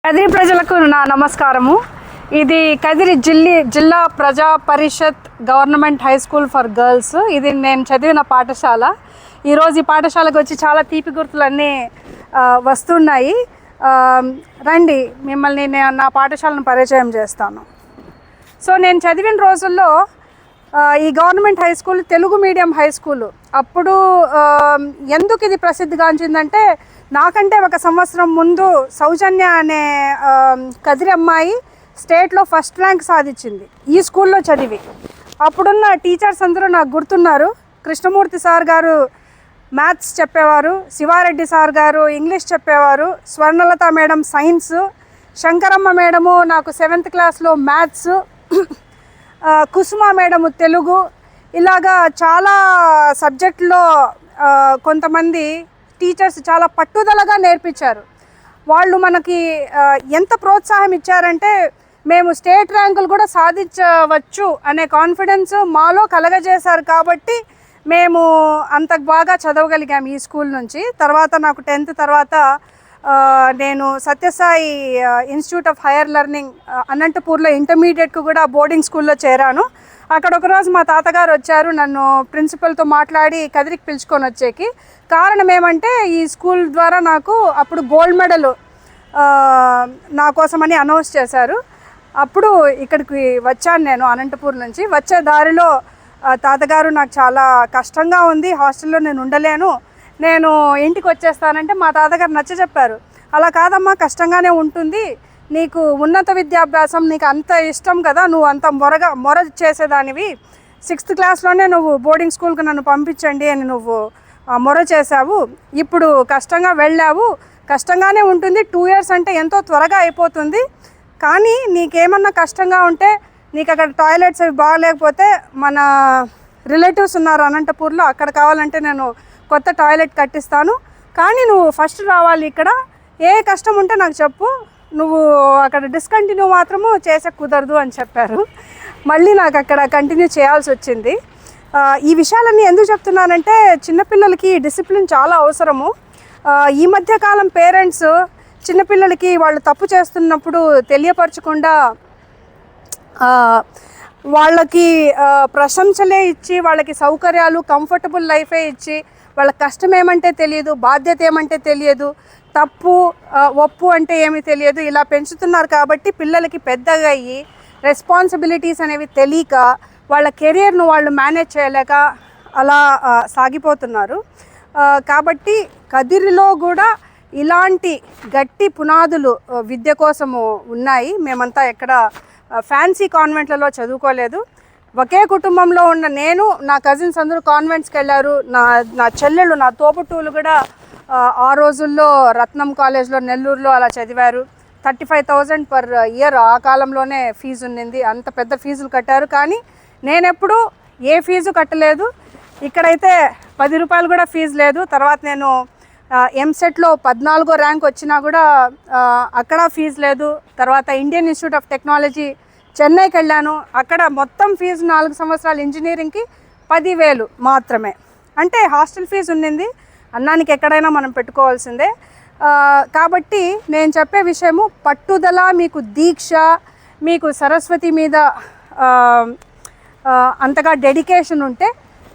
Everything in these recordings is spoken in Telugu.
కదిరి ప్రజలకు నా నమస్కారము. ఇది Kadiri Zilla Praja Parishad government high school for girls. ఇది నేను చదివిన పాఠశాల. ఈరోజు ఈ పాఠశాలకు వచ్చి చాలా తీపి గుర్తులన్నీ వస్తున్నాయి. రండి, మిమ్మల్ని నా పాఠశాలను పరిచయం చేస్తాను. సో నేను చదివిన రోజుల్లో ఈ government high school Telugu medium high school. అప్పుడు ఎందుకు ఇది ప్రసిద్ధిగాంచిందంటే, నాకంటే ఒక సంవత్సరం ముందు సౌజన్య అనే కదిరి అమ్మాయి స్టేట్లో ఫస్ట్ ర్యాంక్ సాధించింది ఈ స్కూల్లో చదివి. అప్పుడున్న టీచర్స్ అందరూ నాకు గుర్తున్నారు. కృష్ణమూర్తి సార్ గారు మ్యాథ్స్ చెప్పేవారు, శివారెడ్డి సార్ గారు ఇంగ్లీష్ చెప్పేవారు, Swarnalatha madam science, Shankaramma madam నాకు 7th క్లాస్లో మ్యాథ్స్, కుసుమ మేడము తెలుగు. ఇలాగా చాలా సబ్జెక్టులో కొంతమంది టీచర్స్ చాలా పట్టుదలగా నేర్పించారు. వాళ్ళు మనకి ఎంత ప్రోత్సాహం ఇచ్చారంటే, మేము స్టేట్ ర్యాంకులు కూడా సాధించవచ్చు అనే కాన్ఫిడెన్స్ మాలో కలగజేశారు. కాబట్టి మేము అంత బాగా చదవగలిగాము ఈ స్కూల్ నుంచి. తర్వాత నాకు 10th తర్వాత నేను Sathya Sai institute of higher learning అనంతపూర్లో ఇంటర్మీడియట్కు కూడా బోర్డింగ్ స్కూల్లో చేరాను. అక్కడ ఒకరోజు మా తాతగారు వచ్చారు, నన్ను ప్రిన్సిపల్తో మాట్లాడి కదిరికి పిలుచుకొని వచ్చేకి. కారణం ఏమంటే, ఈ స్కూల్ ద్వారా నాకు అప్పుడు గోల్డ్ మెడల్ నా కోసమని అనౌన్స్ చేశారు. అప్పుడు ఇక్కడికి వచ్చాను నేను అనంతపూర్ నుంచి. వచ్చే దారిలో తాతగారు నాకు చాలా కష్టంగా ఉంది, హాస్టల్లో నేను ఉండలేను, నేను ఇంటికి వచ్చేస్తానంటే మా తాతగారు నచ్చ చెప్పారు. అలా కాదమ్మా, కష్టంగానే ఉంటుంది, నీకు ఉన్నత విద్యాభ్యాసం నీకు అంత ఇష్టం కదా, నువ్వు అంత మొర చేసేదానివి, 6th క్లాస్లోనే నువ్వు బోర్డింగ్ స్కూల్కి నన్ను పంపించండి అని నువ్వు మొర చేశావు, ఇప్పుడు కష్టంగా వెళ్ళావు, కష్టంగానే ఉంటుంది, 2 years అంటే ఎంతో త్వరగా అయిపోతుంది, కానీ నీకేమన్నా కష్టంగా ఉంటే, నీకు అక్కడ టాయిలెట్స్ అవి బాగలేకపోతే మన రిలేటివ్స్ ఉన్నారు అనంతపూర్లో, అక్కడ కావాలంటే నేను కొత్త టాయిలెట్ కట్టిస్తాను, కానీ నువ్వు ఫస్ట్ రావాలి, ఇక్కడ ఏ కష్టం ఉంటే నాకు చెప్పు, నువ్వు అక్కడ డిస్కంటిన్యూ మాత్రము చేసే కుదరదు అని చెప్పారు. మళ్ళీ నాకు అక్కడ కంటిన్యూ చేయాల్సి వచ్చింది. ఈ విషయాలన్నీ ఎందుకు చెప్తున్నానంటే, చిన్నపిల్లలకి డిసిప్లిన్ చాలా అవసరము. ఈ మధ్యకాలం పేరెంట్స్ చిన్నపిల్లలకి వాళ్ళు తప్పు చేస్తున్నప్పుడు తెలియపరచకుండా వాళ్ళకి ప్రశంసలే ఇచ్చి, వాళ్ళకి సౌకర్యాలు కంఫర్టబుల్ లైఫే ఇచ్చి, వాళ్ళ కష్టం ఏమంటే తెలియదు, బాధ్యత ఏమంటే తెలియదు, తప్పు ఒప్పు అంటే ఏమీ తెలియదు, ఇలా పెంచుతున్నారు. కాబట్టి పిల్లలకి పెద్దగా అయ్యి రెస్పాన్సిబిలిటీస్ అనేవి తెలియక, వాళ్ళ కెరియర్ను వాళ్ళు మేనేజ్ చేయలేక అలా సాగిపోతున్నారు. కాబట్టి కదిరిలో కూడా ఇలాంటి గట్టి పునాదులు విద్య కోసము ఉన్నాయి. మేమంతా ఎక్కడ ఫ్యాన్సీ కాన్వెంట్లలో చదువుకోలేదు. ఒకే కుటుంబంలో ఉన్న నేను, నా కజిన్స్ అందరూ కాన్వెంట్స్కి వెళ్ళారు. నా చెల్లెళ్ళు, నా తోబుట్టువులు కూడా ఆ రోజుల్లో రత్నం కాలేజ్లో నెల్లూరులో అలా చదివారు. 35,000 per year ఆ కాలంలోనే ఫీజు ఉన్నింది. అంత పెద్ద ఫీజులు కట్టారు, కానీ నేనెప్పుడు ఏ ఫీజు కట్టలేదు. ఇక్కడైతే 10 రూపాయలు కూడా ఫీజు లేదు. తర్వాత నేను ఎంసెట్లో 14వ ర్యాంక్ వచ్చినా కూడా అక్కడ ఫీజు లేదు. తర్వాత ఇండియన్ ఇన్స్టిట్యూట్ ఆఫ్ టెక్నాలజీ చెన్నైకి వెళ్ళాను. అక్కడ మొత్తం ఫీజు 4 సంవత్సరాలు ఇంజనీరింగ్కి 10,000 మాత్రమే. అంటే హాస్టల్ ఫీజు ఉన్నింది, అన్నానికి ఎక్కడైనా మనం పెట్టుకోవాల్సిందే. కాబట్టి నేను చెప్పే విషయము, పట్టుదల, మీకు దీక్ష, మీకు సరస్వతి మీద అంతగా డెడికేషన్ ఉంటే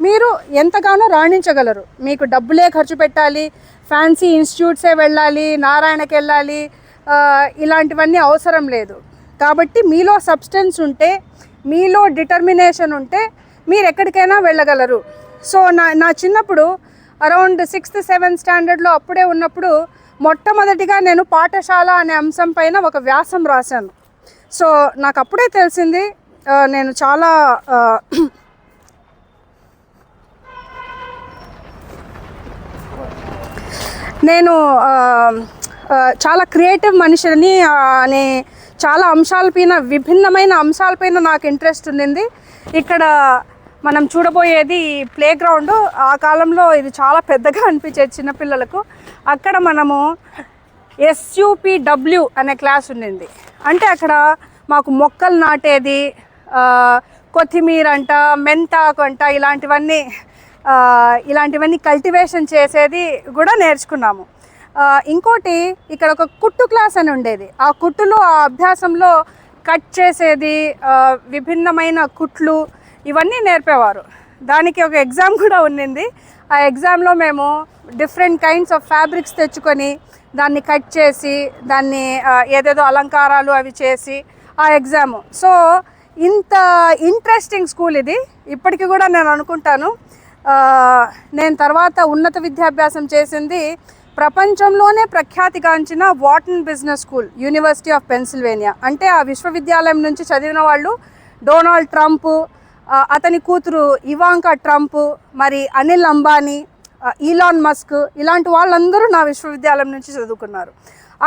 మీరు ఎంతగానో రాణించగలరు. మీకు డబ్బులే ఖర్చు పెట్టాలి, ఫ్యాన్సీ ఇన్స్టిట్యూట్సే వెళ్ళాలి, నారాయణకి వెళ్ళాలి, ఇలాంటివన్నీ అవసరం లేదు. కాబట్టి మీలో సబ్స్టెన్స్ ఉంటే, మీలో డిటర్మినేషన్ ఉంటే మీరు ఎక్కడికైనా వెళ్ళగలరు. సో నా చిన్నప్పుడు అరౌండ్ 6th 7th స్టాండర్డ్లో అప్పుడే ఉన్నప్పుడు మొట్టమొదటిగా నేను పాఠశాల అనే అంశం పైన ఒక వ్యాసం రాశాను. సో నాకు అప్పుడే తెలిసింది, నేను చాలా చాలా క్రియేటివ్ మనిషిని అనే చాలా అంశాలపైన, విభిన్నమైన అంశాలపైన నాకు ఇంట్రెస్ట్ ఉండింది. ఇక్కడ మనం చూడబోయేది ప్లే గ్రౌండ్. ఆ కాలంలో ఇది చాలా పెద్దగా అనిపించేది చిన్నపిల్లలకు. అక్కడ మనము SUPW అనే క్లాస్ ఉండింది. అంటే అక్కడ మాకు మొక్కలు నాటేది, కొత్తిమీర అంట, మెంతాకు అంట, ఇలాంటివన్నీ కల్టివేషన్ చేసేది కూడా నేర్చుకున్నాము. ఇంకోటి ఇక్కడ ఒక కుట్టు క్లాస్ అని ఉండేది. ఆ కుట్టులో ఆ అభ్యాసంలో కట్ చేసేది, విభిన్నమైన కుట్లు ఇవన్నీ నేర్పేవారు. దానికి ఒక ఎగ్జామ్ కూడా ఉన్నింది. ఆ ఎగ్జామ్లో మేము డిఫరెంట్ కైండ్స్ ఆఫ్ ఫ్యాబ్రిక్స్ తెచ్చుకొని దాన్ని కట్ చేసి దాన్ని ఏదేదో అలంకారాలు అవి చేసి ఆ ఎగ్జాము. సో ఇంత ఇంట్రెస్టింగ్ స్కూల్ ఇది. ఇప్పటికీ కూడా నేను అనుకుంటాను, నేను తర్వాత ఉన్నత విద్యాభ్యాసం చేసింది ప్రపంచంలోనే ప్రఖ్యాతిగాంచిన Wharton business school, university of Pennsylvania. అంటే ఆ విశ్వవిద్యాలయం నుంచి చదివిన వాళ్ళు డొనాల్డ్ ట్రంప్, అతని కూతురు ఇవాంకా ట్రంప్, మరి అనిల్ అంబానీ, ఈలాన్ మస్క్, ఇలాంటి వాళ్ళందరూ నా విశ్వవిద్యాలయం నుంచి చదువుకున్నారు.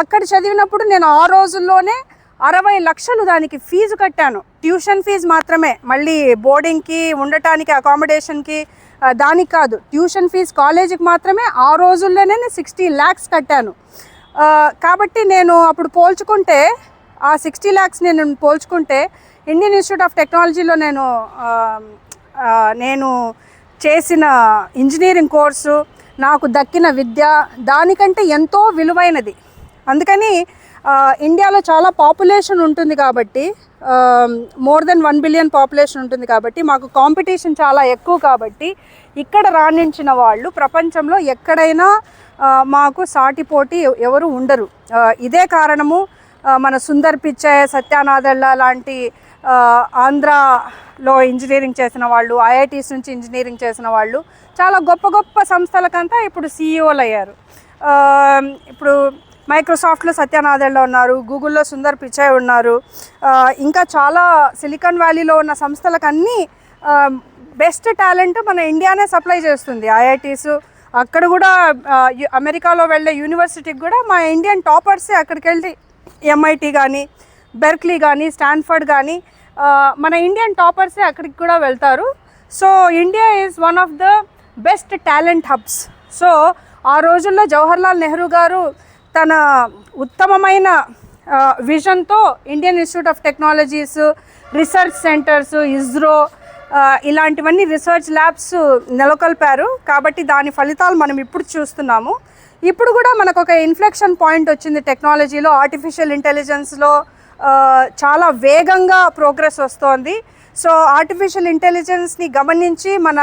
అక్కడ చదివినప్పుడు నేను ఆ రోజుల్లోనే 60 లక్షలు దానికి ఫీజు కట్టాను. ట్యూషన్ ఫీజు మాత్రమే, మళ్ళీ బోర్డింగ్కి, ఉండటానికి, అకామిడేషన్కి దానికి కాదు. ట్యూషన్ ఫీజు కాలేజీకి మాత్రమే ఆ రోజుల్లోనే 60 lakhs కట్టాను. కాబట్టి నేను అప్పుడు పోల్చుకుంటే, ఆ 60 lakhs నేను పోల్చుకుంటే ఇండియన్ ఇన్స్టిట్యూట్ ఆఫ్ టెక్నాలజీలో నేను చేసిన ఇంజనీరింగ్ కోర్సు, నాకు దక్కిన విద్య దానికంటే ఎంతో విలువైనది. అందుకని ఇండియాలో చాలా పాపులేషన్ ఉంటుంది కాబట్టి, మోర్ దెన్ 1 బిలియన్ పాపులేషన్ ఉంటుంది కాబట్టి, మాకు కాంపిటీషన్ చాలా ఎక్కువ కాబట్టి ఇక్కడ రాణించిన వాళ్ళు ప్రపంచంలో ఎక్కడైనా మాకు సాటిపోటీ ఎవరు ఉండరు. ఇదే కారణము, మన సుందర్ పిచ్చై, సత్యానాదెళ్ళ లాంటి ఆంధ్రాలో ఇంజనీరింగ్ చేసిన వాళ్ళు, ఐఐటీస్ నుంచి ఇంజనీరింగ్ చేసిన వాళ్ళు చాలా గొప్ప గొప్ప సంస్థలకంతా ఇప్పుడు సీఈఓలు అయ్యారు. ఇప్పుడు మైక్రోసాఫ్ట్లో సత్యానాదెళ్ళ ఉన్నారు, గూగుల్లో సుందర్ పిచ్చై ఉన్నారు. ఇంకా చాలా సిలికాన్ వ్యాలీలో ఉన్న సంస్థలకన్నీ బెస్ట్ టాలెంట్ మన ఇండియానే సప్లై చేస్తుంది. ఐఐటీస్ అక్కడ కూడా, అమెరికాలో వెళ్ళే యూనివర్సిటీకి కూడా మా ఇండియన్ టాపర్సే అక్కడికి వెళ్ళి, ఎంఐటి కానీ, బెర్క్లీ కానీ, స్టాన్ఫర్డ్ కానీ, మన ఇండియన్ టాపర్సే అక్కడికి కూడా వెళ్తారు. So India is one of the best talent hubs. So ఆ రోజుల్లో జవహర్లాల్ నెహ్రూ గారు తన ఉత్తమమైన విజన్తో Indian institute of technologies, research centres, ISRO ఇలాంటివన్నీ రీసెర్చ్ ల్యాబ్స్ నెలకొల్పారు. కాబట్టి దాని ఫలితాలు మనం ఇప్పుడు చూస్తున్నాము. ఇప్పుడు కూడా మనకు ఒక ఇన్ఫ్లెక్షన్ పాయింట్ వచ్చింది టెక్నాలజీలో. ఆర్టిఫిషియల్ ఇంటెలిజెన్స్లో చాలా వేగంగా ప్రోగ్రెస్ వస్తోంది. సో ఆర్టిఫిషియల్ ఇంటెలిజెన్స్ని గమనించి మన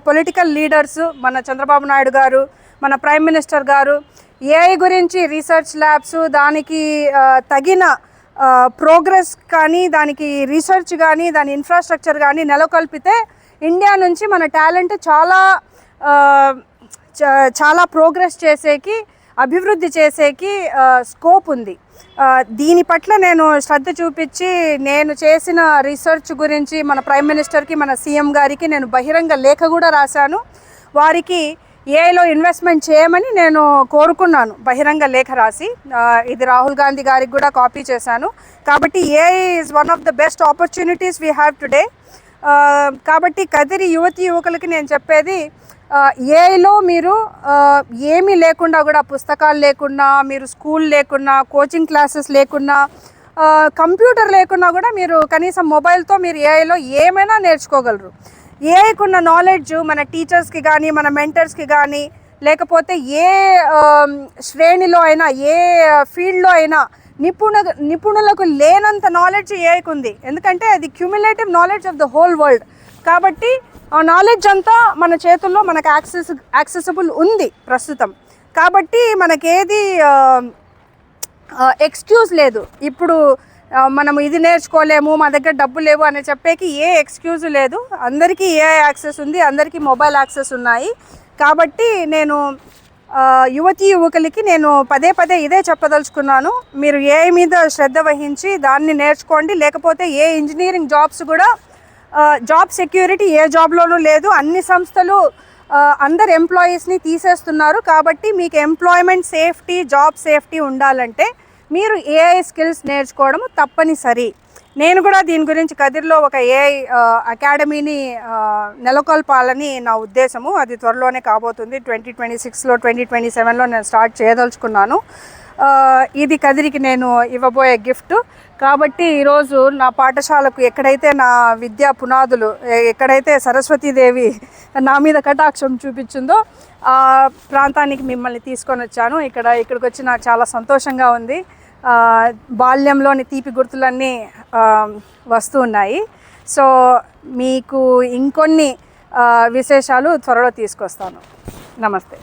పొలిటికల్ లీడర్స్, మన చంద్రబాబు నాయుడు గారు, మన ప్రైమ్ మినిస్టర్ గారు ఏఐ గురించి రీసెర్చ్ ల్యాబ్స్, దానికి తగిన ప్రోగ్రెస్ కానీ, దానికి రీసెర్చ్ కానీ, దాని ఇన్ఫ్రాస్ట్రక్చర్ కానీ నెలకొల్పితే ఇండియా నుంచి మన టాలెంట్ చాలా ప్రోగ్రెస్ చేసేకి, అభివృద్ధి చేసేకి స్కోప్ ఉంది. దీని పట్ల నేను శ్రద్ధ చూపించి నేను చేసిన రీసెర్చ్ గురించి మన ప్రైమ్ మినిస్టర్కి, మన సీఎం గారికి నేను బహిరంగ లేఖ కూడా రాశాను. వారికి ఏఐలో ఇన్వెస్ట్మెంట్ చేయమని నేను కోరుకున్నాను, బహిరంగ లేఖ రాసి. ఇది రాహుల్ గాంధీ గారికి కూడా కాపీ చేశాను. కాబట్టి AI is one of the best opportunities we have today. కాబట్టి కదిరి యువతి యువకులకి నేను చెప్పేది, ఏఐలో మీరు ఏమీ లేకుండా కూడా, పుస్తకాలు లేకున్నా, మీరు స్కూల్ లేకున్నా, కోచింగ్ క్లాసెస్ లేకున్నా, కంప్యూటర్ లేకున్నా కూడా మీరు కనీసం మొబైల్తో మీరు ఏఐలో ఏమైనా నేర్చుకోగలరు. ఏఐకున్న నాలెడ్జ్ మన టీచర్స్కి కానీ, మన మెంటర్స్కి కానీ, లేకపోతే ఏ శ్రేణిలో అయినా, ఏ ఫీల్డ్లో అయినా నిపుణులకు లేనంత నాలెడ్జ్ ఏఐకి ఉంది. ఎందుకంటే అది cumulative knowledge of the whole world. కాబట్టి ఆ నాలెడ్జ్ అంతా మన చేతుల్లో, మనకు యాక్సెసిబుల్ ఉంది ప్రస్తుతం. కాబట్టి మనకేది ఎక్స్క్యూజ్ లేదు. ఇప్పుడు మనము ఇది నేర్చుకోలేము, మా దగ్గర డబ్బు లేవు అని చెప్పేకి ఏ ఎక్స్క్యూజ్ లేదు. అందరికీ ఏఐ యాక్సెస్ ఉంది, అందరికీ మొబైల్ యాక్సెస్ ఉన్నాయి. కాబట్టి నేను యువతీ యువకులకి నేను పదే పదే ఇదే చెప్పదలుచుకున్నాను, మీరు ఏఐ మీద శ్రద్ధ వహించి దాన్ని నేర్చుకోండి. లేకపోతే ఏ ఇంజనీరింగ్ జాబ్స్ కూడా, జాబ్ సెక్యూరిటీ ఏ జాబ్లోనూ లేదు. అన్ని సంస్థలు అందరు ఎంప్లాయీస్ని తీసేస్తున్నారు. కాబట్టి మీకు ఎంప్లాయ్మెంట్ సేఫ్టీ, జాబ్ సేఫ్టీ ఉండాలంటే మీరు ఏఐ స్కిల్స్ నేర్చుకోవడం తప్పనిసరి. నేను కూడా దీని గురించి కదిర్లో ఒక ఏఐ అకాడమీని నెలకొల్పాలని నా ఉద్దేశము. అది త్వరలోనే కాబోతుంది. 2026లో 2027లో నేను స్టార్ట్ చేయదలుచుకున్నాను. ఇది కదిరికి నేను ఇవ్వబోయే గిఫ్ట్. కాబట్టి ఈరోజు నా పాఠశాలకు ఎక్కడైతే నా విద్యా పునాదులు, ఎక్కడైతే సరస్వతీదేవి నా మీద కటాక్షం చూపించిందో ఆ ప్రాంతానికి మిమ్మల్ని తీసుకొని వచ్చాను. ఇక్కడికి వచ్చి నాకు చాలా సంతోషంగా ఉంది. బాల్యంలోని తీపి గుర్తులన్నీ వస్తూ ఉన్నాయి. సో మీకు ఇంకొన్ని విశేషాలు త్వరలో తీసుకొస్తాను. నమస్తే.